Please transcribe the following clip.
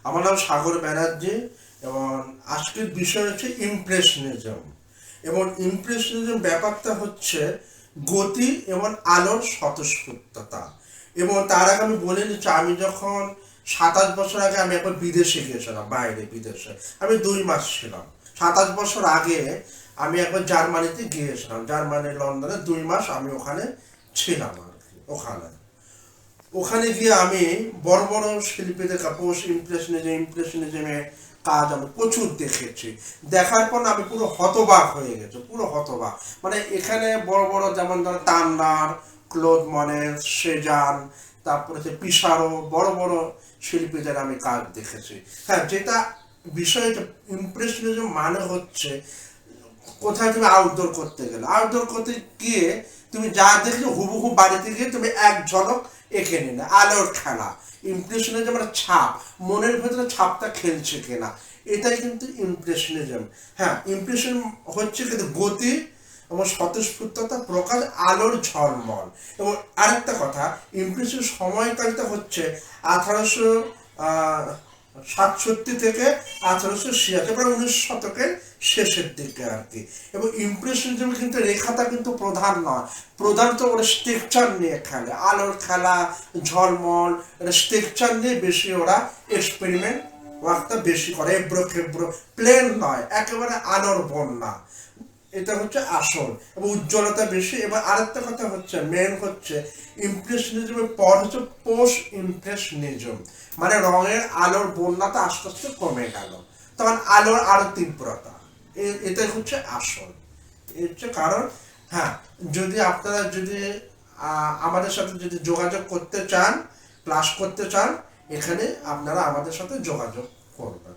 আমার নাম সাগর ব্যানার্জি এবং আজকের বিষয় হচ্ছে ইমপ্রেশনিজম। এবং ইমপ্রেশনিজম ব্যাপারটা হচ্ছে গতি এবং আলোর স্বতঃস্ফূর্ততা। এবং তার আগে আমি বলে নিচ্ছি, আমি যখন 27 বছর আগে আমি একবার বিদেশে গিয়েছিলাম, বাইরে বিদেশে আমি 2 মাস ছিলাম। 27 বছর আগে আমি একবার জার্মানিতে গিয়েছিলাম, জার্মানির লন্ডনে 2 মাস আমি ওখানে ছিলাম আর কি। ওখানে গিয়ে আমি বড় বড় শিল্পীদের পোস্ট ইমপ্রেশনিজমের কাজ আমি প্রচুর দেখেছি। দেখার পর আমি পুরো হতবাক হয়ে গেছি, পুরো হতবাক। মানে এখানে বড় বড় যেমন ধরো টান্নার, ক্লোদ মনেস, সেজান, তারপরে হচ্ছে পিসারো, বড় বড় শিল্পীদের আমি কাজ দেখেছি। হ্যাঁ, যেটা বিষয় ইমপ্রেশনিজম মানে হচ্ছে কোথায় তুমি আউটডোর করতে গেলে, আউটডোর করতে গিয়ে তুমি যা দেখলে হুবহু বাড়িতে গিয়ে তুমি এক ঝলক এঁকে নিলে। আলোর খেলা, ইমপ্রেশনিজম মানে ছাপ, মনের ভেতরে ছাপটা খেলছে কিনা, এটাই কিন্তু ইমপ্রেশনিজম। হ্যাঁ, ইমপ্রেশন হচ্ছে কিন্তু গতি এবং স্বতঃস্ফূর্ততা প্রকাশ, আলোর ঝলমল। এবং আরেকটা কথা, ইমপ্রেশন সময়কালটা হচ্ছে 1867 থেকে 1886, প্রায় 19 শতকের শেষের দিকে আর কি। এবং ইমপ্রেশনিজম কিন্তু রেখাটা কিন্তু প্রধান নয়, প্রধান তো ওরা স্ট্রাকচার নিয়ে খেলে, আলোর খেলা, ঝলমল, এটা স্ট্রাকচার নিয়ে বেশি ওরা এক্সপেরিমেন্ট ওয়ার্কটা বেশি করে। এব্রো খেব্রো প্লেন নয়, একেবারে আলোর বন্যা, এটা হচ্ছে আসল। এবং উজ্জ্বলতা বেশি। এবার আরেকটা কথা হচ্ছে, মেন হচ্ছে ইমপ্রেশনিজমের পর হচ্ছে পোস্ট ইমপ্রেশনিজম, মানে রঙের আলোর বন্যাটা আস্তে আস্তে কমে গেল, তখন আলোর আরো তীব্রতা, এটাই হচ্ছে আসল। এই হচ্ছে কারণ। হ্যাঁ, যদি আপনারা যদি আমাদের সাথে যদি যোগাযোগ করতে চান, ক্লাস করতে চান, এখানে আপনারা আমাদের সাথে যোগাযোগ করবেন।